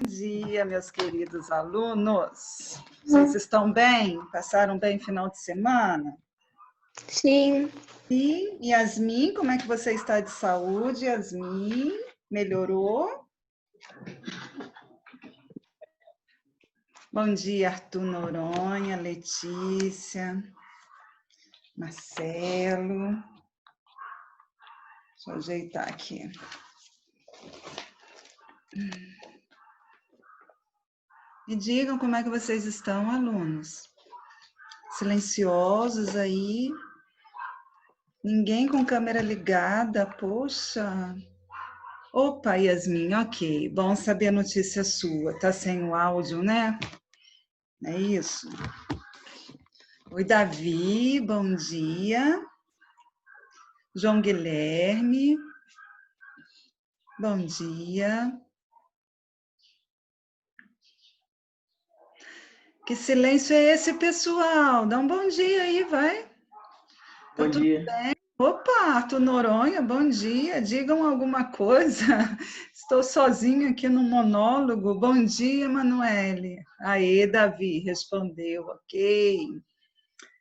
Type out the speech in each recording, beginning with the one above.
Dia, meus queridos alunos. Vocês estão bem? Passaram bem final de semana? Sim. E Yasmin, como é que você está de saúde, Yasmin? Melhorou? Bom dia, Arthur Noronha, Letícia, Marcelo. Deixa eu ajeitar aqui. Me digam como é que vocês estão, alunos. Silenciosos aí. Ninguém com câmera ligada, poxa. Opa, Yasmin, ok. Bom saber a notícia sua. Tá sem o áudio, né? É isso? Oi, Davi, bom dia. João Guilherme, bom dia. Que silêncio é esse, pessoal? Dá um bom dia aí, vai. Bom dia. Bem? Opa, Arthur Noronha, bom dia. Digam alguma coisa. Estou sozinho aqui no monólogo. Bom dia, Manoele. Aê, Davi, respondeu, ok.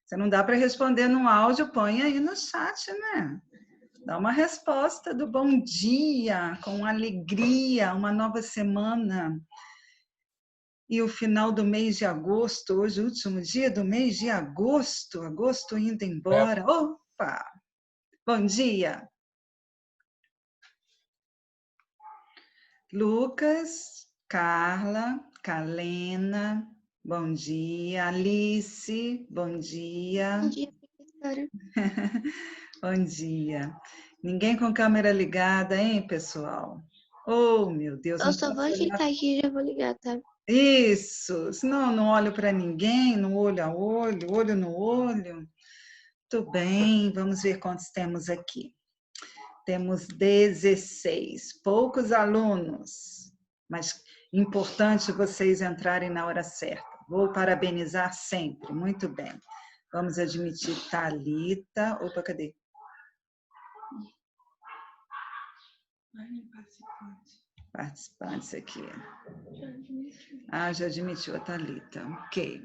Se não dá para responder no áudio, põe aí no chat, né? Dá uma resposta do bom dia, com alegria, uma nova semana. E o final do mês de agosto, hoje, o último dia do mês de agosto, agosto indo embora. Opa! Bom dia! Lucas, Carla, Kalena, bom dia. Alice, bom dia. Bom dia, professora. Bom dia. Ninguém com câmera ligada, hein, pessoal? Oh, meu Deus. Eu só vou ajeitar aqui e já vou ligar, tá? Isso. Senão eu não olho para ninguém, no olho a olho, olho no olho. Muito bem, vamos ver quantos temos aqui. Temos 16, poucos alunos, mas importante vocês entrarem na hora certa. Vou parabenizar sempre, muito bem. Vamos admitir Thalita. Opa, cadê? Participantes aqui. Ah, já admitiu a Thalita. Ok.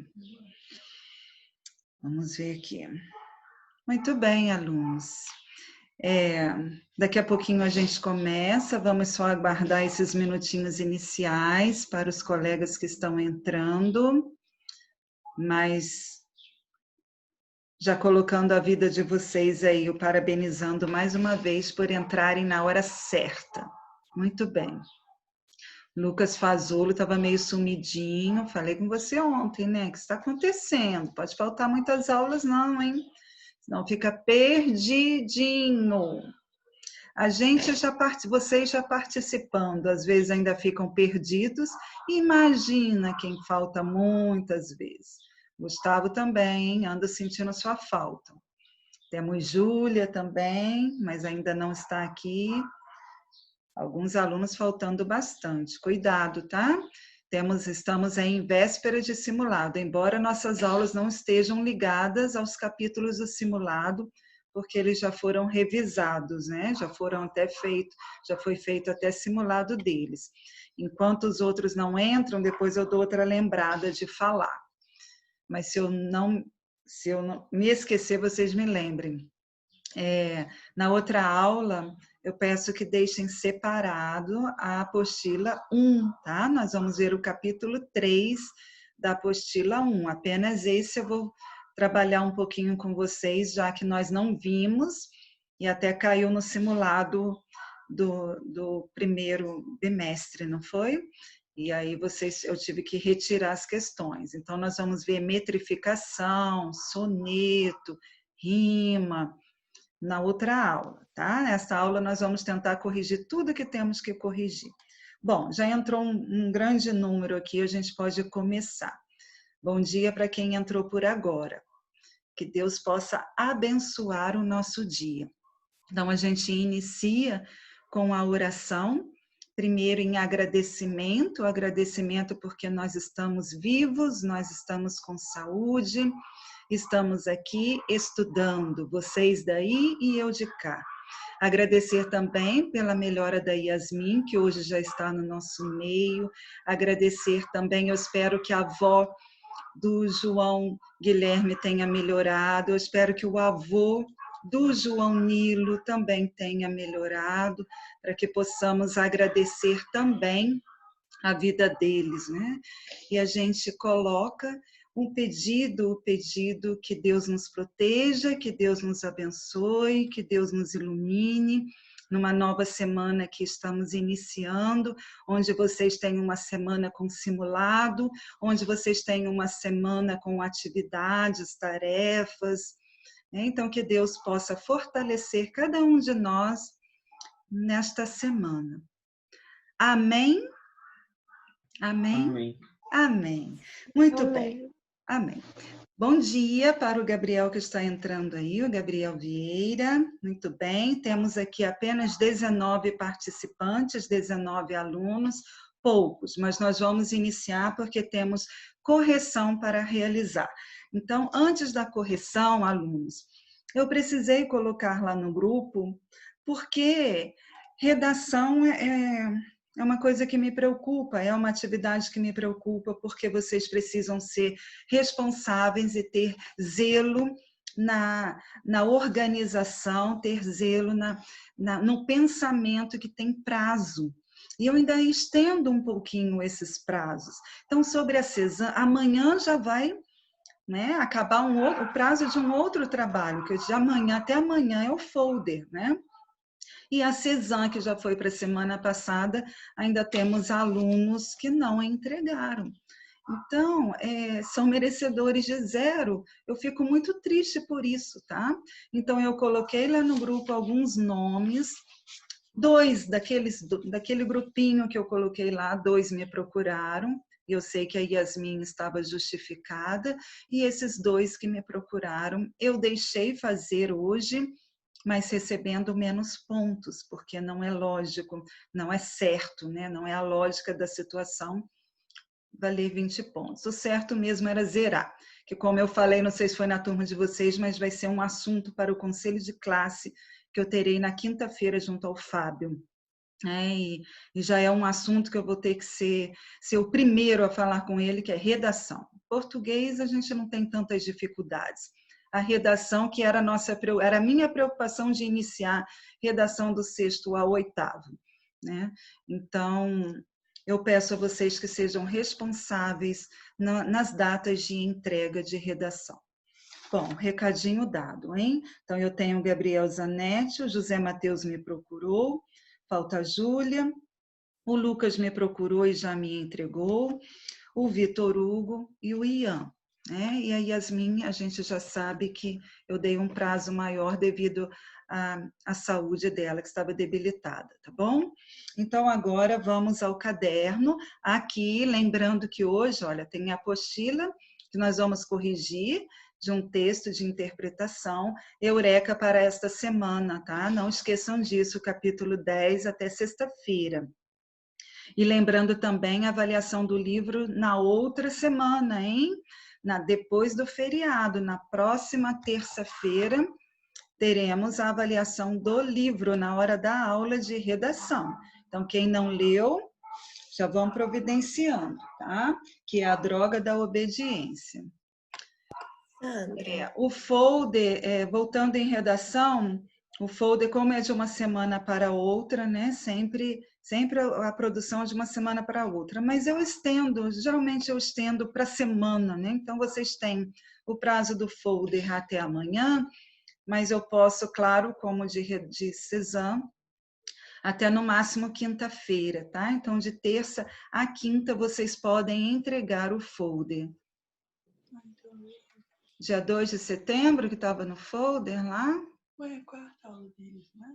Vamos ver aqui. Muito bem, alunos. Daqui a pouquinho a gente começa, vamos só aguardar esses minutinhos iniciais para os colegas que estão entrando, mas já colocando a vida de vocês aí, o parabenizando mais uma vez por entrarem na hora certa. Muito bem. Lucas Fazolo estava meio sumidinho, falei com você ontem, né? O que está acontecendo? Pode faltar muitas aulas não, hein? Senão fica perdidinho. Vocês já participando, às vezes ainda ficam perdidos. Imagina quem falta muitas vezes. Gustavo também anda sentindo a sua falta. Temos Júlia também, mas ainda não está aqui. Alguns alunos faltando bastante. Cuidado, tá? Estamos em véspera de simulado, embora nossas aulas não estejam ligadas aos capítulos do simulado, porque eles já foram revisados, né? Já foi feito até simulado deles. Enquanto os outros não entram, depois eu dou outra lembrada de falar. Mas se eu não me esquecer, vocês me lembrem. Na outra aula, eu peço que deixem separado a apostila 1, tá? Nós vamos ver o capítulo 3 da apostila 1. Apenas esse eu vou trabalhar um pouquinho com vocês, já que nós não vimos e até caiu no simulado do primeiro bimestre, não foi? E aí eu tive que retirar as questões. Então, nós vamos ver metrificação, soneto, rima, na outra aula, tá? Nessa aula nós vamos tentar corrigir tudo que temos que corrigir. Bom, já entrou um grande número aqui, a gente pode começar. Bom dia para quem entrou por agora. Que Deus possa abençoar o nosso dia. Então, a gente inicia com a oração, primeiro em agradecimento porque nós estamos vivos, nós estamos com saúde, estamos aqui estudando, vocês daí e eu de cá. Agradecer também pela melhora da Yasmin, que hoje já está no nosso meio. Agradecer também, eu espero que a avó do João Guilherme tenha melhorado. Eu espero que o avô do João Nilo também tenha melhorado, para que possamos agradecer também a vida deles, né? E a gente coloca o pedido que Deus nos proteja, que Deus nos abençoe, que Deus nos ilumine, numa nova semana que estamos iniciando, onde vocês têm uma semana com simulado, onde vocês têm uma semana com atividades, tarefas, né? Então, que Deus possa fortalecer cada um de nós nesta semana. Amém? Amém? Amém. Amém. Muito Amém. bem. Amém. Bom dia para o Gabriel que está entrando aí, o Gabriel Vieira. Muito bem. Temos aqui apenas 19 participantes, 19 alunos, poucos, mas nós vamos iniciar porque temos correção para realizar. Então, antes da correção, alunos, eu precisei colocar lá no grupo, porque redação é uma coisa que me preocupa, é uma atividade que me preocupa, porque vocês precisam ser responsáveis e ter zelo na organização, ter zelo no pensamento que tem prazo. E eu ainda estendo um pouquinho esses prazos. Então, sobre a CESAM, amanhã já vai, né, acabar o prazo de um outro trabalho, que de amanhã até amanhã é o folder, né? E a CESAM, que já foi para a semana passada, ainda temos alunos que não entregaram. Então, são merecedores de zero. Eu fico muito triste por isso, tá? Então, eu coloquei lá no grupo alguns nomes. Daquele grupinho que eu coloquei lá, 2 me procuraram. Eu sei que a Yasmin estava justificada. E esses 2 que me procuraram, eu deixei fazer hoje, mas recebendo menos pontos, porque não é lógico, não é certo, né? Não é a lógica da situação valer 20 pontos. O certo mesmo era zerar, que como eu falei, não sei se foi na turma de vocês, mas vai ser um assunto para o conselho de classe que eu terei na quinta-feira junto ao Fábio. E já é um assunto que eu vou ter que ser o primeiro a falar com ele, que é redação. Português a gente não tem tantas dificuldades. A redação, que era a minha preocupação de iniciar redação do 6º ao 8º, né? Então, eu peço a vocês que sejam responsáveis nas datas de entrega de redação. Bom, recadinho dado, hein? Então, eu tenho o Gabriel Zanetti, o José Matheus me procurou, falta a Júlia, o Lucas me procurou e já me entregou, o Vitor Hugo e o Ian. E a Yasmin, a gente já sabe que eu dei um prazo maior devido à saúde dela, que estava debilitada, tá bom? Então, agora vamos ao caderno. Aqui, lembrando que hoje, olha, tem a apostila que nós vamos corrigir de um texto de interpretação, Eureka para esta semana, tá? Não esqueçam disso, capítulo 10 até sexta-feira. E lembrando também a avaliação do livro na outra semana, hein? Depois do feriado, na próxima terça-feira, teremos a avaliação do livro na hora da aula de redação. Então, quem não leu, já vão providenciando, tá? Que é a droga da obediência. O folder, voltando em redação, o folder, como é de uma semana para outra, né? Sempre a produção é de uma semana para outra, mas geralmente eu estendo para a semana, né? Então, vocês têm o prazo do folder até amanhã, mas eu posso, claro, como de CESAM, até no máximo quinta-feira, tá? Então, de terça a quinta, vocês podem entregar o folder. Dia 2 de setembro, que estava no folder lá. Ué, quarta aula deles, né?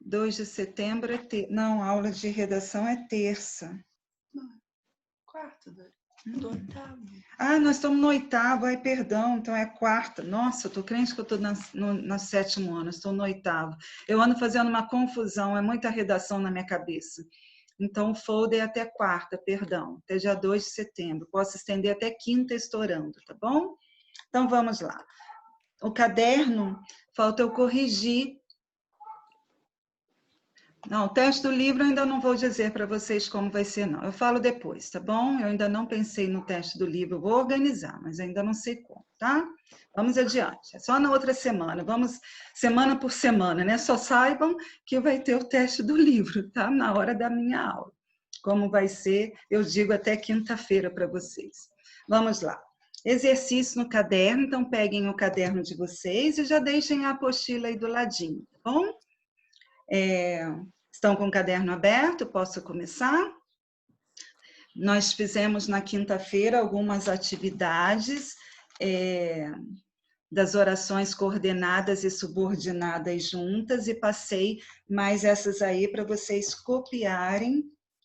2 de setembro não, a aula de redação é terça. Não, quarta do 8º. Nós estamos no 8º, perdão, então é quarta. Nossa, eu estou crente que eu estou no 7º ano, estou no 8º. Eu ando fazendo uma confusão, é muita redação na minha cabeça. Então, o folder é até quarta, perdão, até dia 2 de setembro. Posso estender até quinta estourando, tá bom? Então, vamos lá. O caderno, falta eu corrigir Não, o teste do livro eu ainda não vou dizer para vocês como vai ser, não. Eu falo depois, tá bom? Eu ainda não pensei no teste do livro, eu vou organizar, mas ainda não sei como, tá? Vamos adiante. É só na outra semana, vamos semana por semana, né? Só saibam que vai ter o teste do livro, tá? Na hora da minha aula. Como vai ser, eu digo até quinta-feira para vocês. Vamos lá. Exercício no caderno, então peguem o caderno de vocês e já deixem a apostila aí do ladinho, tá bom? Estão com o caderno aberto? Posso começar? Nós fizemos na quinta-feira algumas atividades das orações coordenadas e subordinadas juntas e passei mais essas aí para vocês copiarem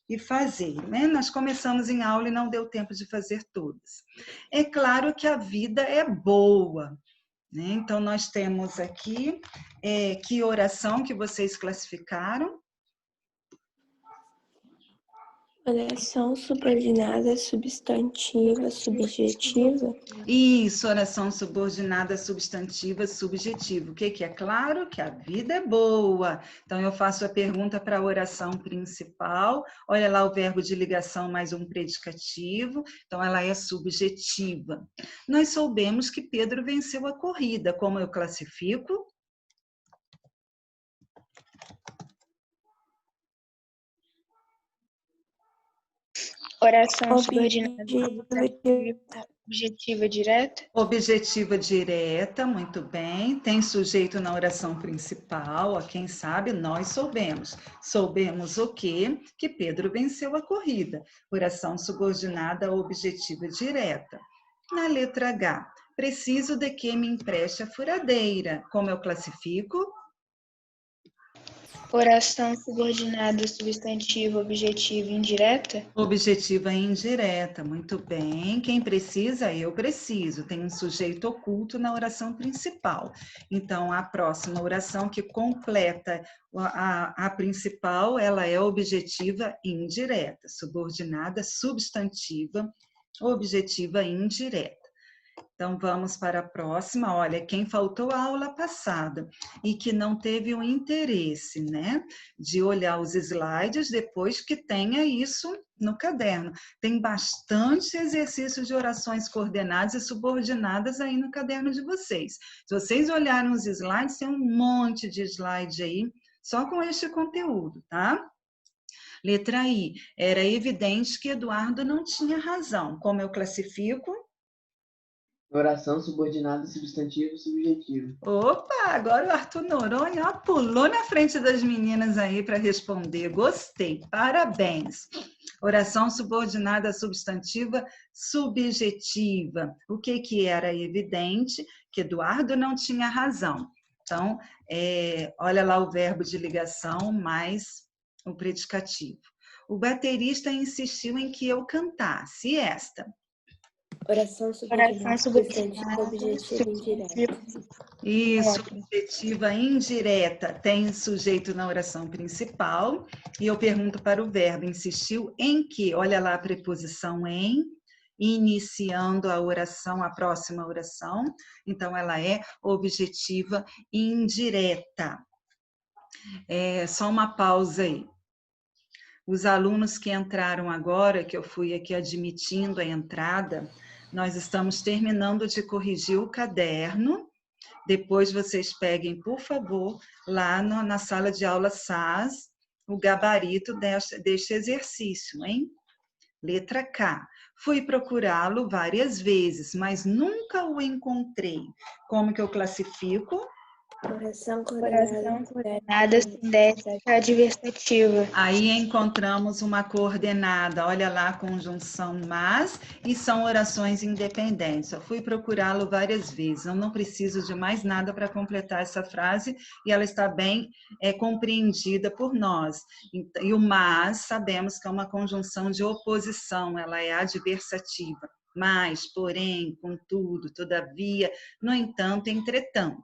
e fazerem, né? Nós começamos em aula e não deu tempo de fazer todas. É claro que a vida é boa, né? Então, nós temos aqui que oração que vocês classificaram? Oração subordinada, substantiva, subjetiva. Isso, oração subordinada, substantiva, subjetivo. O que é? Claro que a vida é boa. Então, eu faço a pergunta para a oração principal. Olha lá o verbo de ligação mais um predicativo. Então, ela é subjetiva. Nós soubemos que Pedro venceu a corrida. Como eu classifico? Oração subordinada, objetiva direta. Objetiva direta, muito bem. Tem sujeito na oração principal, ó, quem sabe nós soubemos. Soubemos o quê? Que Pedro venceu a corrida. Oração subordinada objetiva direta. Na letra H, preciso de que me empreste a furadeira. Como eu classifico? Oração subordinada, substantiva, objetiva indireta. Objetiva indireta, muito bem. Quem precisa? Eu preciso. Tem um sujeito oculto na oração principal. Então, a próxima oração que completa a principal, ela é objetiva indireta, subordinada, substantiva, objetiva indireta. Então, vamos para a próxima. Olha, quem faltou a aula passada e que não teve o interesse, né, de olhar os slides depois que tenha isso no caderno. Tem bastante exercícios de orações coordenadas e subordinadas aí no caderno de vocês. Se vocês olharem os slides, tem um monte de slide aí só com este conteúdo, tá? Letra I. Era evidente que Eduardo não tinha razão. Como eu classifico? Oração subordinada, substantivo, subjetivo. Opa, agora o Arthur Noronha ó, pulou na frente das meninas aí para responder. Gostei, parabéns. Oração subordinada substantiva subjetiva. O que era evidente? Que Eduardo não tinha razão. Então, olha lá o verbo de ligação mais o predicativo. O baterista insistiu em que eu cantasse esta. Oração subordinada, objetiva indireta. Isso, objetiva indireta. Tem sujeito na oração principal. E eu pergunto para o verbo, insistiu em que? Olha lá a preposição em, iniciando a oração, a próxima oração. Então, ela é objetiva indireta. Só uma pausa aí. Os alunos que entraram agora, que eu fui aqui admitindo a entrada, nós estamos terminando de corrigir o caderno. Depois vocês peguem, por favor, lá na sala de aula SAS, o gabarito deste exercício, hein? Letra K. Fui procurá-lo várias vezes, mas nunca o encontrei. Como que eu classifico? Oração coordenada, Sindética, adversativa. Aí encontramos uma coordenada, olha lá a conjunção mas, e são orações independentes. Eu fui procurá-lo várias vezes, eu não preciso de mais nada para completar essa frase, e ela está bem compreendida por nós. E o mas, sabemos que é uma conjunção de oposição, ela é adversativa. Mas, porém, contudo, todavia, no entanto, entretanto.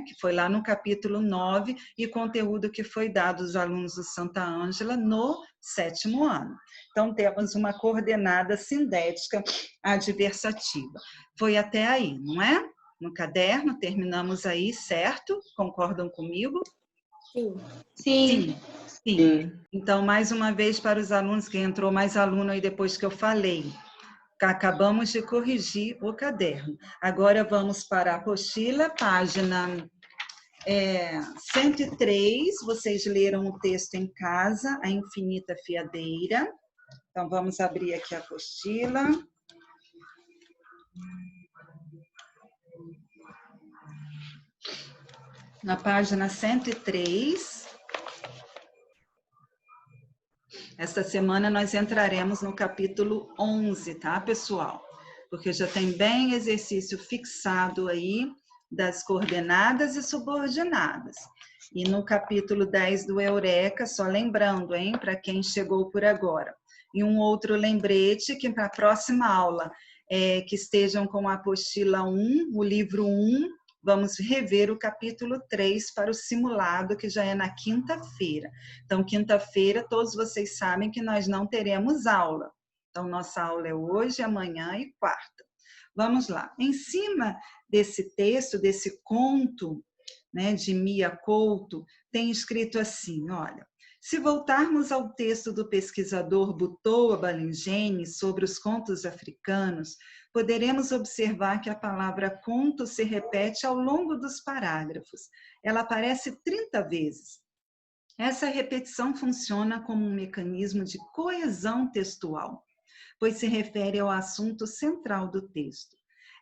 Que foi lá no capítulo 9, e conteúdo que foi dado aos alunos do Santa Ângela no 7º ano. Então, temos uma coordenada sindética adversativa. Foi até aí, não é? No caderno, terminamos aí, certo? Concordam comigo? Sim. Sim. Sim. Sim. Então, mais uma vez, para os alunos, que entrou mais aluno aí depois que eu falei. Acabamos de corrigir o caderno. Agora vamos para a apostila, página 103. Vocês leram o texto em casa, A Infinita Fiadeira. Então, vamos abrir aqui a apostila. Na página 103. Esta semana nós entraremos no capítulo 11, tá, pessoal? Porque já tem bem exercício fixado aí das coordenadas e subordinadas. E no capítulo 10 do Eureka, só lembrando, hein, para quem chegou por agora. E um outro lembrete que para a próxima aula, que estejam com a apostila 1, o livro 1, vamos rever o capítulo 3 para o simulado, que já é na quinta-feira. Então, quinta-feira, todos vocês sabem que nós não teremos aula. Então, nossa aula é hoje, amanhã e quarta. Vamos lá. Em cima desse texto, desse conto, né, de Mia Couto, tem escrito assim, olha: se voltarmos ao texto do pesquisador Butoa Balingene sobre os contos africanos, poderemos observar que a palavra conto se repete ao longo dos parágrafos. Ela aparece 30 vezes. Essa repetição funciona como um mecanismo de coesão textual, pois se refere ao assunto central do texto.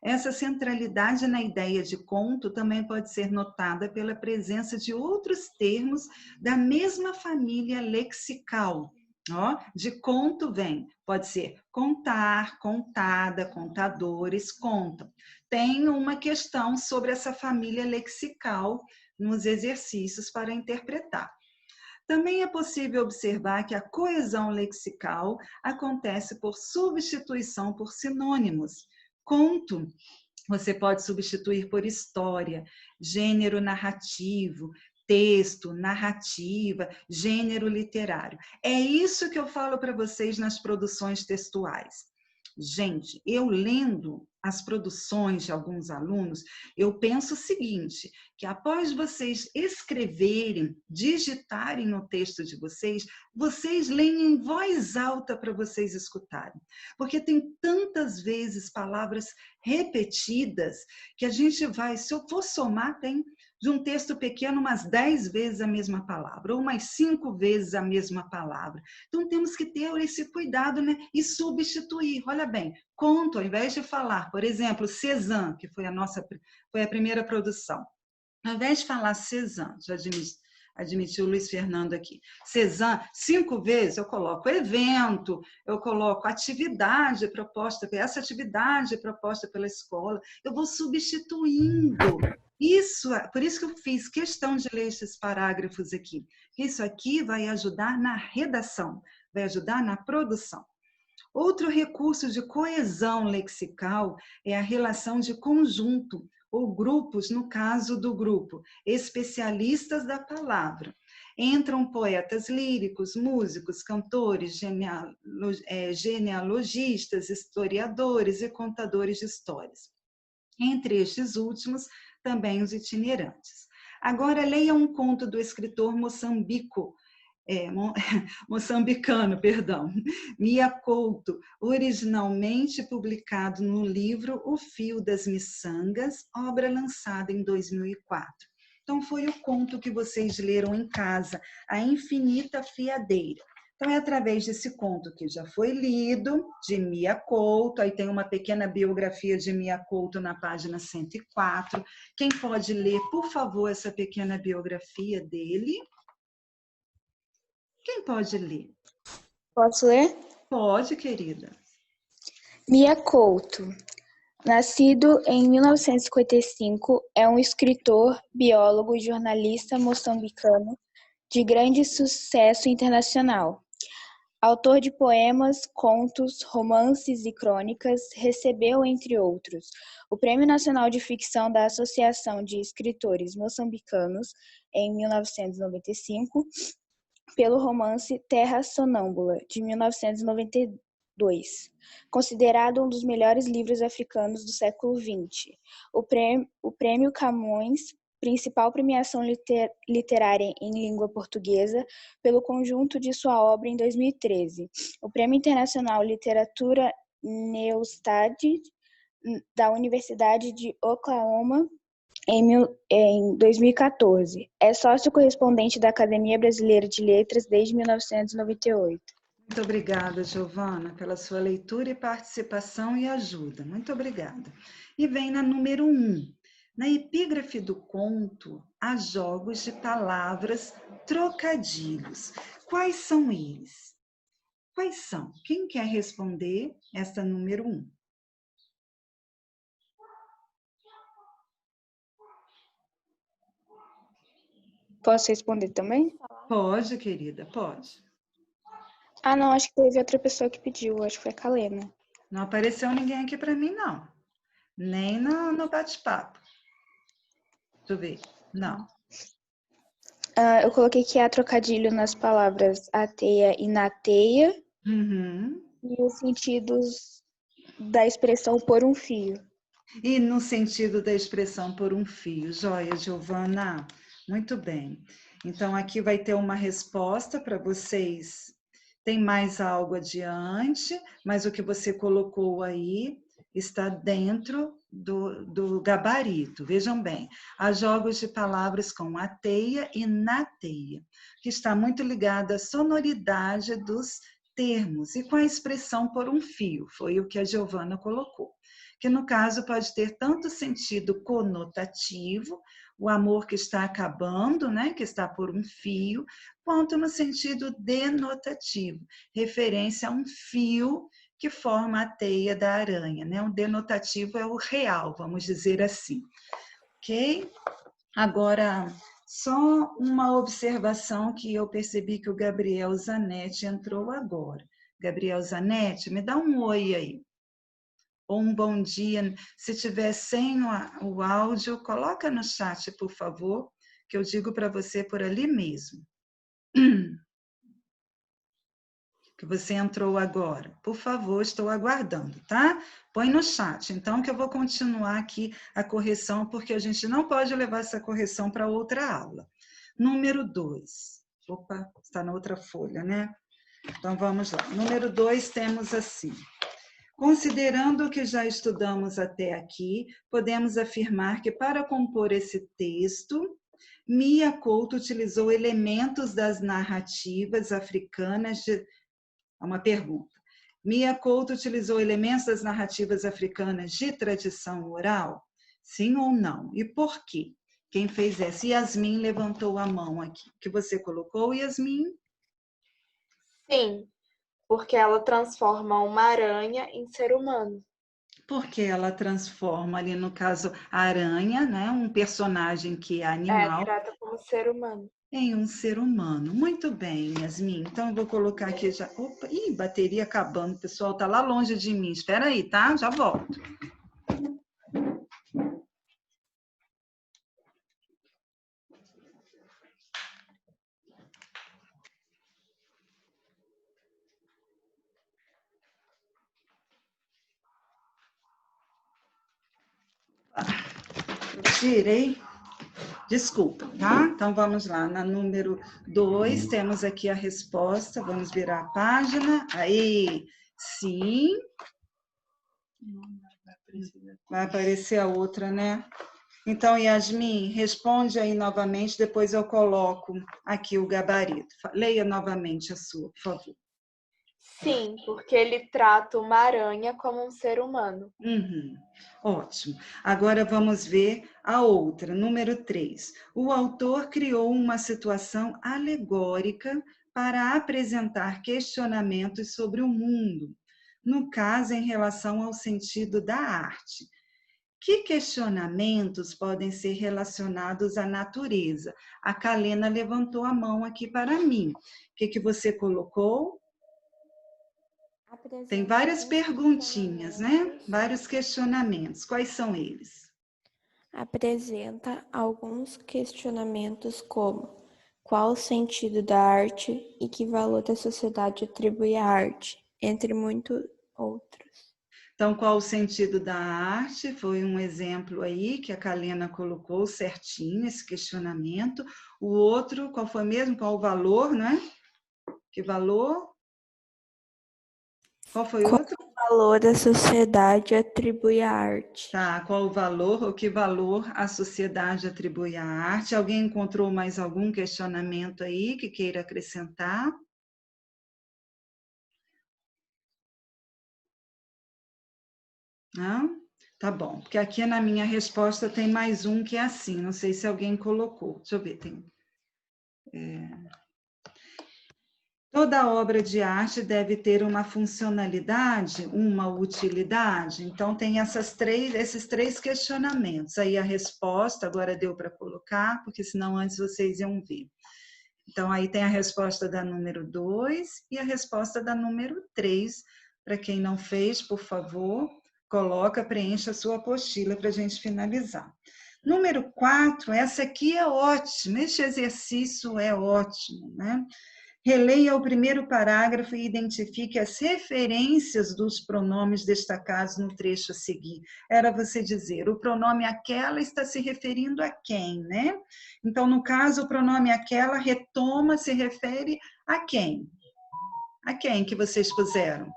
Essa centralidade na ideia de conto também pode ser notada pela presença de outros termos da mesma família lexical. Ó, de conto vem, pode ser contar, contada, contadores, contam. Tem uma questão sobre essa família lexical nos exercícios para interpretar. Também é possível observar que a coesão lexical acontece por substituição por sinônimos. Conto, você pode substituir por história, gênero narrativo, texto, narrativa, gênero literário. É isso que eu falo para vocês nas produções textuais. Gente, eu lendo as produções de alguns alunos, eu penso o seguinte, que após vocês escreverem, digitarem no texto de vocês, vocês leem em voz alta para vocês escutarem. Porque tem tantas vezes palavras repetidas que a gente vai, se eu for somar, tem de um texto pequeno umas 10 vezes a mesma palavra, ou umas 5 vezes a mesma palavra. Então, temos que ter esse cuidado, né? E substituir. Olha bem, conto, ao invés de falar, por exemplo, Cezanne, que foi a primeira produção. Ao invés de falar Cezanne, já admitiu o Luiz Fernando aqui, Cezanne, 5 vezes eu coloco evento, eu coloco atividade proposta, essa atividade proposta pela escola, eu vou substituindo. Por isso que eu fiz questão de ler esses parágrafos aqui. Isso aqui vai ajudar na redação, vai ajudar na produção. Outro recurso de coesão lexical é a relação de conjunto, ou grupos, no caso do grupo, especialistas da palavra. Entram poetas líricos, músicos, cantores, genealogistas, historiadores e contadores de histórias. Entre estes últimos, também os itinerantes. Agora, leia um conto do escritor moçambicano, Mia Couto, originalmente publicado no livro O Fio das Miçangas, obra lançada em 2004. Então, foi o conto que vocês leram em casa, A Infinita Fiadeira. Então, é através desse conto que já foi lido, de Mia Couto, aí tem uma pequena biografia de Mia Couto na página 104. Quem pode ler, por favor, essa pequena biografia dele? Quem pode ler? Posso ler? Pode, querida. Mia Couto. Nascido em 1955, é um escritor, biólogo e jornalista moçambicano de grande sucesso internacional. Autor de poemas, contos, romances e crônicas, recebeu, entre outros, o Prêmio Nacional de Ficção da Associação de Escritores Moçambicanos em 1995, pelo romance Terra Sonâmbula, de 1992, considerado um dos melhores livros africanos do século XX. O Prêmio Camões principal premiação literária em língua portuguesa pelo conjunto de sua obra em 2013. O Prêmio Internacional Literatura Neustadt da Universidade de Oklahoma em 2014. É sócio correspondente da Academia Brasileira de Letras desde 1998. Muito obrigada, Giovana, pela sua leitura e participação e ajuda. Muito obrigada. E vem na número 1. Na epígrafe do conto, há jogos de palavras trocadilhos. Quais são eles? Quais são? Quem quer responder esta número 1? Posso responder também? Pode, querida, pode. Ah, não, acho que teve outra pessoa que pediu, acho que foi a Kalena. Não apareceu ninguém aqui para mim, não. Nem no bate-papo. Deixa eu ver. Não. Eu coloquei que há trocadilho nas palavras ateia e nateia Uhum. e os sentidos da expressão por um fio. E no sentido da expressão por um fio. Joia, Giovana. Muito bem. Então, aqui vai ter uma resposta para vocês. Tem mais algo adiante, mas o que você colocou aí está dentro do gabarito. Vejam bem, há jogos de palavras com ateia e nateia, que está muito ligada à sonoridade dos termos e com a expressão por um fio. Foi o que a Giovana colocou. Que no caso pode ter tanto sentido conotativo, o amor que está acabando, né, que está por um fio, quanto no sentido denotativo, referência a um fio que forma a teia da aranha, né? O denotativo é o real, vamos dizer assim. Ok? Agora, só uma observação que eu percebi que o Gabriel Zanetti entrou agora. Gabriel Zanetti, me dá um oi aí. Ou um bom dia. Se tiver sem o áudio, coloca no chat, por favor, que eu digo para você por ali mesmo. Que você entrou agora. Por favor, estou aguardando, tá? Põe no chat, então, que eu vou continuar aqui a correção, porque a gente não pode levar essa correção para outra aula. Número 2. Opa, está na outra folha, né? Então, vamos lá. Número 2, temos assim. Considerando o que já estudamos até aqui, podemos afirmar que para compor esse texto, Mia Couto utilizou elementos das narrativas africanas de... Uma pergunta. Mia Couto utilizou elementos das narrativas africanas de tradição oral? Sim ou não? E por quê? Quem fez essa? Yasmin levantou a mão aqui. O que você colocou, Yasmin? Sim, porque ela transforma uma aranha em ser humano. Porque ela transforma ali, no caso, a aranha, né, um personagem que é animal, Trata como ser humano. em um ser humano. Muito bem, Yasmin. Então, eu vou colocar aqui já... Opa, ih, bateria acabando. O pessoal tá lá longe de mim. Espera aí, tá? Já volto. Tirei. Desculpa, tá? Então, vamos lá. Na número 2, temos aqui a resposta. Vamos virar a página. Aí, sim. Vai aparecer a outra, né? Então, Yasmin, responde aí novamente, depois eu coloco aqui o gabarito. Leia novamente a sua, por favor. Sim, porque ele trata uma aranha como um ser humano. Uhum. Ótimo. Agora vamos ver a outra, número 3. O autor criou uma situação alegórica para apresentar questionamentos sobre o mundo, no caso, em relação ao sentido da arte. Que questionamentos podem ser relacionados à natureza? A Kalena levantou a mão aqui para mim. O que você colocou? Tem várias perguntinhas, né? Vários questionamentos. Quais são eles? Apresenta alguns questionamentos como: qual o sentido da arte e que valor a sociedade atribui à arte, entre muitos outros. Então, qual o sentido da arte? Foi um exemplo aí que a Kalena colocou certinho, esse questionamento. O outro, qual foi mesmo? Qual o valor, né? Que valor? Qual foi o outro? O valor da sociedade atribui à arte. Tá, qual o valor ou que valor a sociedade atribui à arte? Alguém encontrou mais algum questionamento aí que queira acrescentar? Não? Tá bom, porque aqui na minha resposta tem mais um que é assim, não sei se alguém colocou. Deixa eu ver, tem... Toda obra de arte deve ter uma funcionalidade, uma utilidade. Então, tem esses três questionamentos. Aí a resposta, agora deu para colocar, porque senão antes vocês iam ver. Então, aí tem a resposta da número 2 e a resposta da número 3. Para quem não fez, por favor, coloca, preencha a sua apostila para a gente finalizar. Número 4, essa aqui é ótima, este exercício é ótimo, né? Releia o primeiro parágrafo e identifique as referências dos pronomes destacados no trecho a seguir. Era você dizer, o pronome aquela está se referindo a quem, né? Então, no caso, o pronome aquela retoma, se refere a quem? A quem que vocês puseram?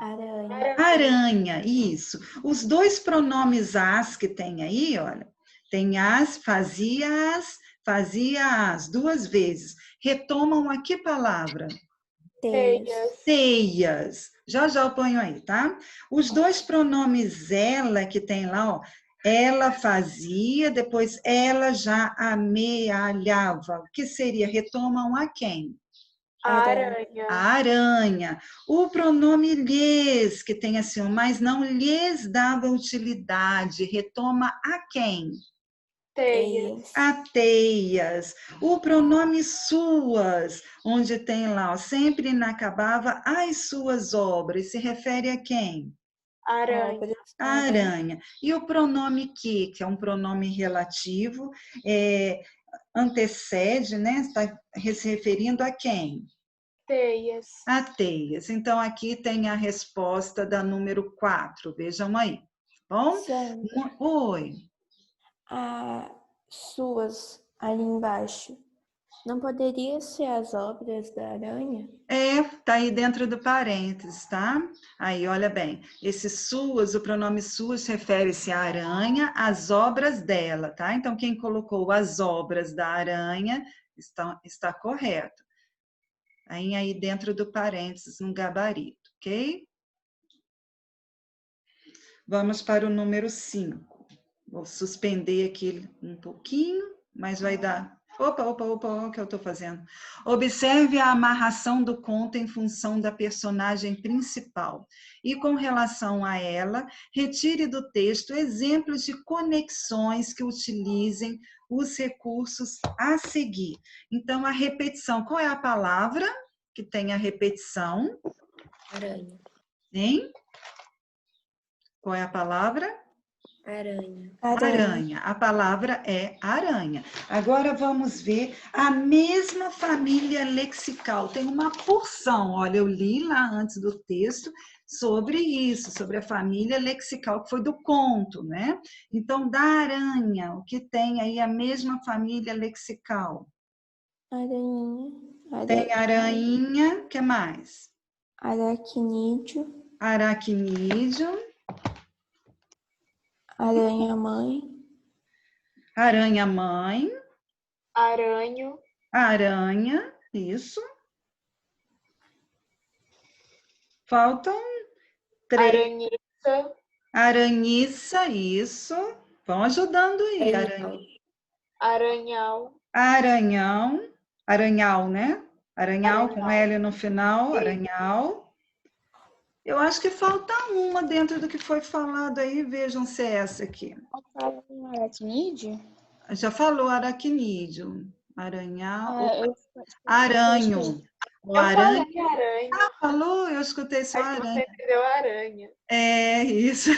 Aranha. Aranha, isso. Os dois pronomes as que tem aí, olha, tem as, fazia as, duas vezes. Retomam a que palavra? Teias. Teias. Já eu ponho aí, tá? Os dois pronomes ela que tem lá, ó, ela fazia, depois ela já amealhava. O que seria? Retomam a quem? Aranha. A aranha. O pronome lhes, que tem assim, mas não lhes dava utilidade, retoma a quem? Teias. A teias. O pronome suas, onde tem lá, ó, sempre inacabava as suas obras, se refere a quem? Aranha. A aranha. E o pronome que é um pronome relativo, antecede, né? Está se referindo a quem? Teias. A teias. Então, aqui tem a resposta da número 4. Vejam aí. Bom? Sandra, Oi. as suas ali embaixo, não poderia ser as obras da aranha? Tá aí dentro do parênteses, tá? Aí, olha bem, esse suas, o pronome suas refere-se à aranha, às obras dela, tá? Então, quem colocou as obras da aranha está correto. Aí dentro do parênteses, no gabarito, ok? Vamos para o número 5. Vou suspender aqui um pouquinho, mas vai dar... Opa, o que eu estou fazendo? Observe a amarração do conto em função da personagem principal. E com relação a ela, retire do texto exemplos de conexões que utilizem os recursos a seguir. Então, a repetição. Qual é a palavra que tem a repetição? Aranha. Hein? Qual é a palavra? Aranha. Aranha. A palavra é aranha. Agora vamos ver a mesma família lexical. Tem uma porção, olha, eu li lá antes do texto sobre isso, sobre a família lexical, que foi do conto, né? Então, da aranha, o que tem aí a mesma família lexical? Aranha. Tem aranha, o que mais? Aracnídeo. Aracnídeo. Aranha-mãe. Aranha-mãe. Aranho. Aranha, isso. Faltam 3. Aranhiça. Aranhiça, isso. Vão ajudando aí. Aranhal. Aranhão. Aranhal, né? Aranhal com Aranhal. L no final. Aranhal. Eu acho que falta uma dentro do que foi falado aí. Vejam se é essa aqui. Aracnídeo? Já falou aracnídeo. Aranhal. Aranho. Aranho. O Eu aranha. falei aranha. Falou? Eu escutei só Aí você aranha. entendeu aranha. É isso.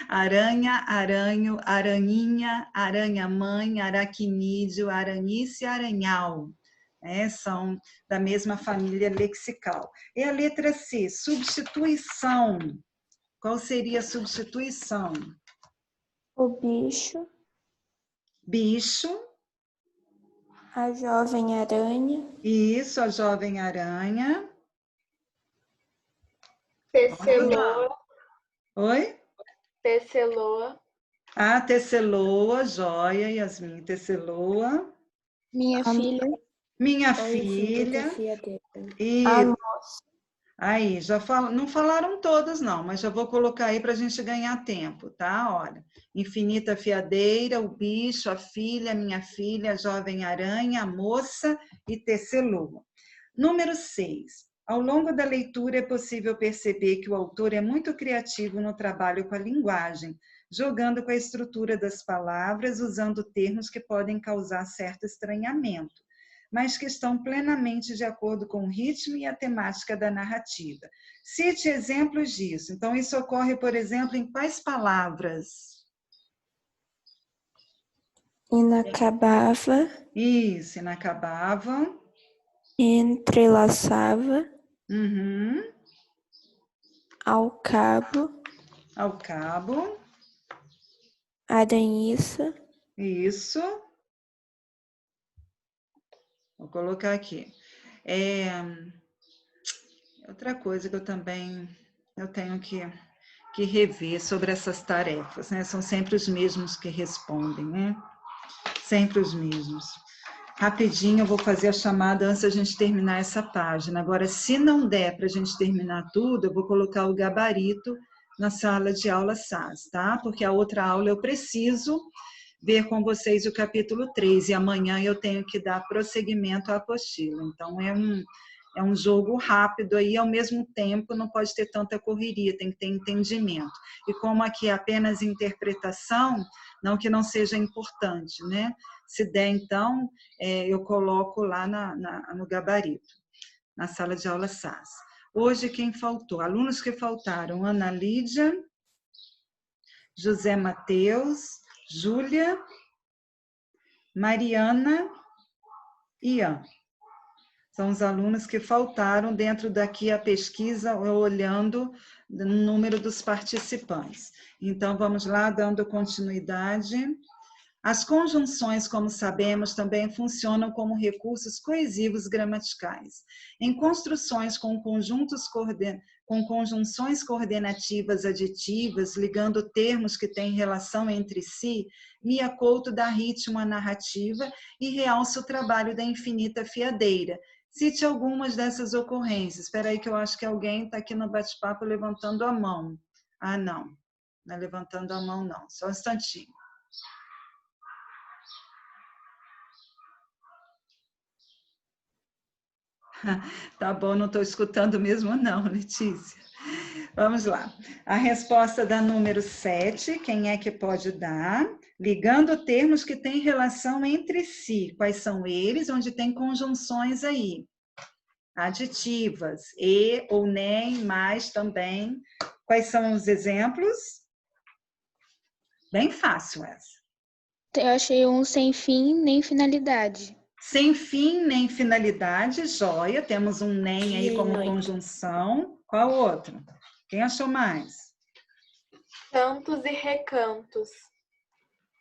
Aranha, aranho, aranhinha, aranha-mãe, aracnídeo, aranice e aranhal. São da mesma família lexical. E a letra C, substituição. Qual seria a substituição? O bicho, Bicho. a jovem aranha, Isso, a jovem aranha. Tecelô, Oi? tecelô, A Tesseloa, joia, Yasmin, Tesseloa. Minha a filha, Minha a infinita filha. fiadeira. E aí, não falaram todas, não, mas já vou colocar aí para a gente ganhar tempo, tá? Olha, infinita fiadeira, o bicho, a filha, minha filha, a jovem aranha, a moça e Tesseloa. Número 6. Ao longo da leitura é possível perceber que o autor é muito criativo no trabalho com a linguagem, jogando com a estrutura das palavras, usando termos que podem causar certo estranhamento, mas que estão plenamente de acordo com o ritmo e a temática da narrativa. Cite exemplos disso. Então, isso ocorre, por exemplo, em quais palavras? Inacabava, Isso, inacabava. entrelaçava, Uhum. ao cabo, Ao cabo. aranhiça, Isso. Vou colocar aqui. Outra coisa que eu tenho que rever sobre essas tarefas, né? São sempre os mesmos que respondem, né? Sempre os mesmos. Rapidinho, eu vou fazer a chamada antes da gente terminar essa página. Agora, se não der para a gente terminar tudo, eu vou colocar o gabarito na sala de aula SAS, tá? Porque a outra aula eu preciso ver com vocês o capítulo 3 e amanhã eu tenho que dar prosseguimento à apostila. Então, é um jogo rápido aí, ao mesmo tempo não pode ter tanta correria, tem que ter entendimento. E como aqui é apenas interpretação, não que não seja importante, né? Se der, então, eu coloco lá no gabarito, na sala de aula SAS. Hoje, quem faltou? Alunos que faltaram: Ana Lídia, José Mateus, Júlia, Mariana e Ian. São os alunos que faltaram dentro daqui a pesquisa, olhando o número dos participantes. Então, vamos lá, dando continuidade. As conjunções, como sabemos, também funcionam como recursos coesivos gramaticais. Em construções com conjunções coordenativas aditivas, ligando termos que têm relação entre si, Mia Couto dá ritmo à narrativa e realça o trabalho da infinita fiadeira. Cite algumas dessas ocorrências. Espera aí que eu acho que alguém está aqui no bate-papo levantando a mão. Ah, não. Não é levantando a mão, não. Só um instantinho. Tá bom, não estou escutando mesmo não, Letícia. Vamos lá. A resposta da número 7, quem é que pode dar? Ligando termos que têm relação entre si. Quais são eles? Onde tem conjunções aí. Aditivas. E ou nem, mais também. Quais são os exemplos? Bem fácil essa. eu achei um sem fim nem finalidade. Sem fim nem finalidade, joia. Temos um nem aí como conjunção. Qual outro? Quem achou mais? cantos e recantos.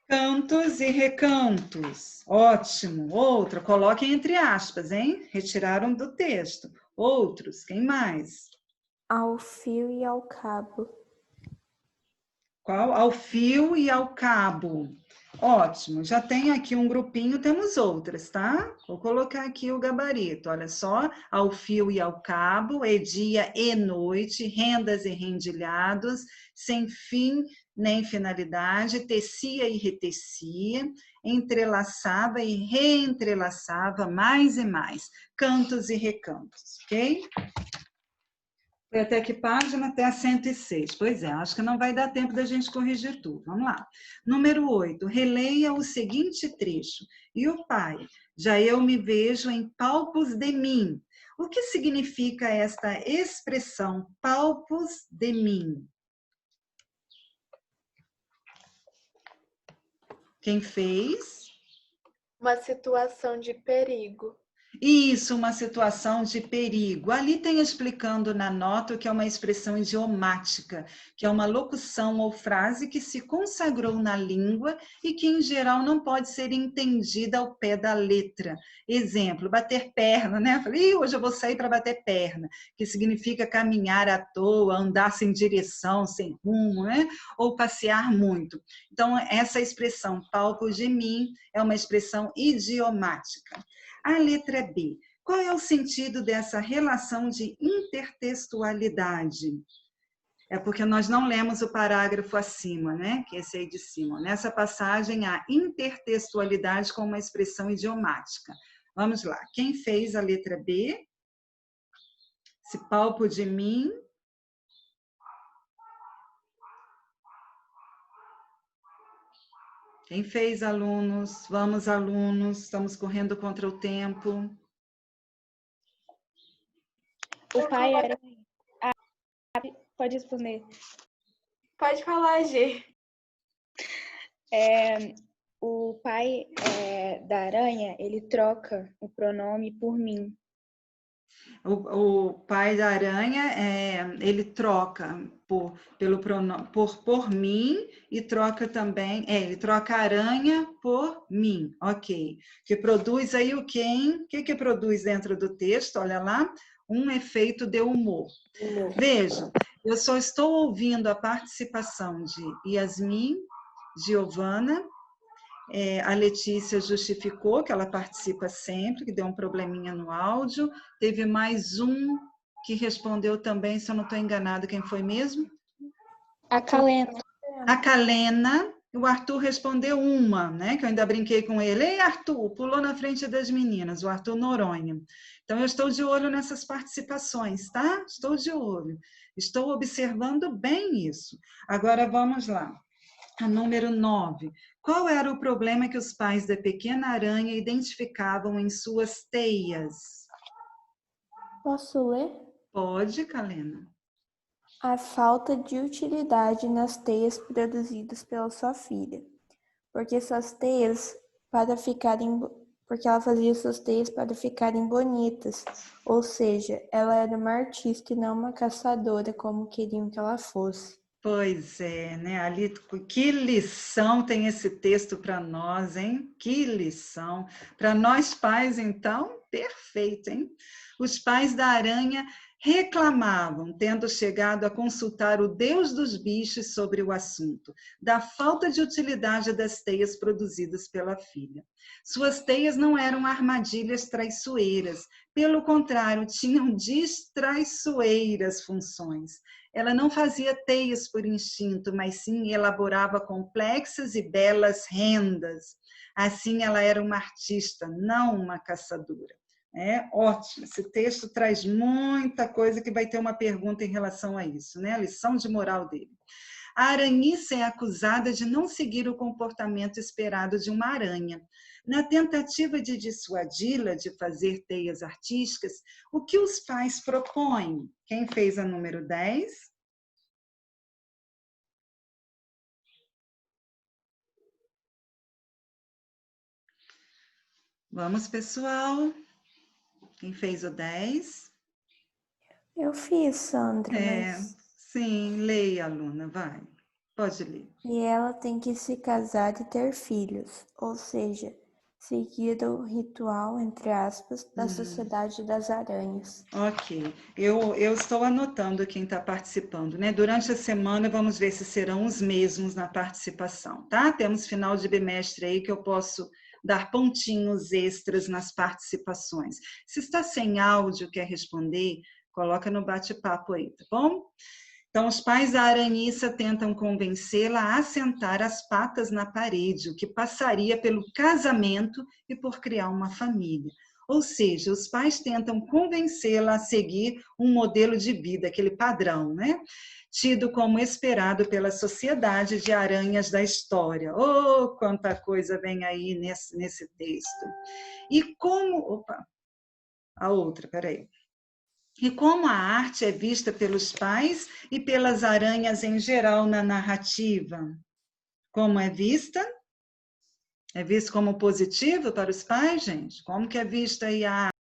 Cantos e recantos. Ótimo. Outro, coloquem entre aspas, hein? Retiraram do texto. Outros, quem mais? ao fio e ao cabo. Qual? Ao fio e ao cabo. Ótimo, já tem aqui um grupinho, temos outras, tá? Vou colocar aqui o gabarito, olha só, ao fio e ao cabo, é dia e noite, rendas e rendilhados, sem fim nem finalidade, tecia e retecia, entrelaçava e reentrelaçava mais e mais, cantos e recantos, ok? Foi até que página? Até a 106. Pois é, acho que não vai dar tempo da gente corrigir tudo. Vamos lá. Número 8. Releia o seguinte trecho. E o pai, já eu me vejo em palpos de mim. O que significa esta expressão, palpos de mim? Quem fez? Uma situação de perigo. Isso, uma situação de perigo. Ali tem explicando na nota o que é uma expressão idiomática, que é uma locução ou frase que se consagrou na língua e que, em geral, não pode ser entendida ao pé da letra. Exemplo, bater perna, né? Falei, hoje eu vou sair para bater perna, que significa caminhar à toa, andar sem direção, sem rumo, né? Ou passear muito. Então, essa expressão, palpos de mim, é uma expressão idiomática. A letra B. Qual é o sentido dessa relação de intertextualidade? É porque nós não lemos o parágrafo acima, né? Que é esse aí de cima. Nessa passagem, há intertextualidade com uma expressão idiomática. Vamos lá. Quem fez a letra B? Esse palpo de mim. Quem fez, alunos? Vamos, alunos. Estamos correndo contra o tempo. O pai era... pode responder. Pode falar, Gê. O pai da aranha, ele troca o pronome por mim. O pai da aranha, ele troca pelo pronome por mim e troca também, ele troca aranha por mim, ok. Que produz aí o quê, hein? O que produz dentro do texto? Olha lá, um efeito de humor. Veja, eu só estou ouvindo a participação de Yasmin, Giovana. A Letícia justificou que ela participa sempre, que deu um probleminha no áudio. Teve mais um que respondeu também, se eu não estou enganado, quem foi mesmo? A Calena. A Calena. O Arthur respondeu uma, né? Que eu ainda brinquei com ele. Ei, Arthur, pulou na frente das meninas, o Arthur Noronha. Então, eu estou de olho nessas participações, tá? Estou de olho. Estou observando bem isso. Agora, vamos lá. A número 9. Qual era o problema que os pais da pequena aranha identificavam em suas teias? Posso ler? Pode, Calena. A falta de utilidade nas teias produzidas pela sua filha. Porque ela fazia suas teias para ficarem bonitas. Ou seja, ela era uma artista e não uma caçadora, como queriam que ela fosse. Pois é, né? Ali, que lição tem esse texto para nós, hein? Que lição. Para nós pais, então, perfeito, hein? Os pais da aranha reclamavam, tendo chegado a consultar o Deus dos bichos sobre o assunto, da falta de utilidade das teias produzidas pela filha. Suas teias não eram armadilhas traiçoeiras, pelo contrário, tinham distraiçoeiras funções. Ela não fazia teias por instinto, mas sim elaborava complexas e belas rendas. Assim, ela era uma artista, não uma caçadora. É ótimo, esse texto traz muita coisa que vai ter uma pergunta em relação a isso, né? A lição de moral dele. A aranhiça é acusada de não seguir o comportamento esperado de uma aranha. Na tentativa de dissuadi-la de fazer teias artísticas, o que os pais propõem? Quem fez a número 10? Vamos, pessoal. Quem fez o 10? Eu fiz, Sandra, mas... Sim, leia, aluna, vai. Pode ler. E ela tem que se casar e ter filhos, ou seja, seguir o ritual, entre aspas, da Sociedade das Aranhas. Ok, eu estou anotando quem está participando, né? Durante a semana vamos ver se serão os mesmos na participação, tá? Temos final de bimestre aí que eu posso dar pontinhos extras nas participações. Se está sem áudio, quer responder, coloca no bate-papo aí, tá bom? Então, os pais da aranhiça tentam convencê-la a assentar as patas na parede, o que passaria pelo casamento e por criar uma família. Ou seja, os pais tentam convencê-la a seguir um modelo de vida, aquele padrão, né? Tido como esperado pela sociedade de aranhas da história. Oh, quanta coisa vem aí nesse texto. E como... Opa, a outra, peraí. E como a arte é vista pelos pais e pelas aranhas em geral na narrativa? Como é vista? É vista como positivo para os pais, gente? Como que é vista aí a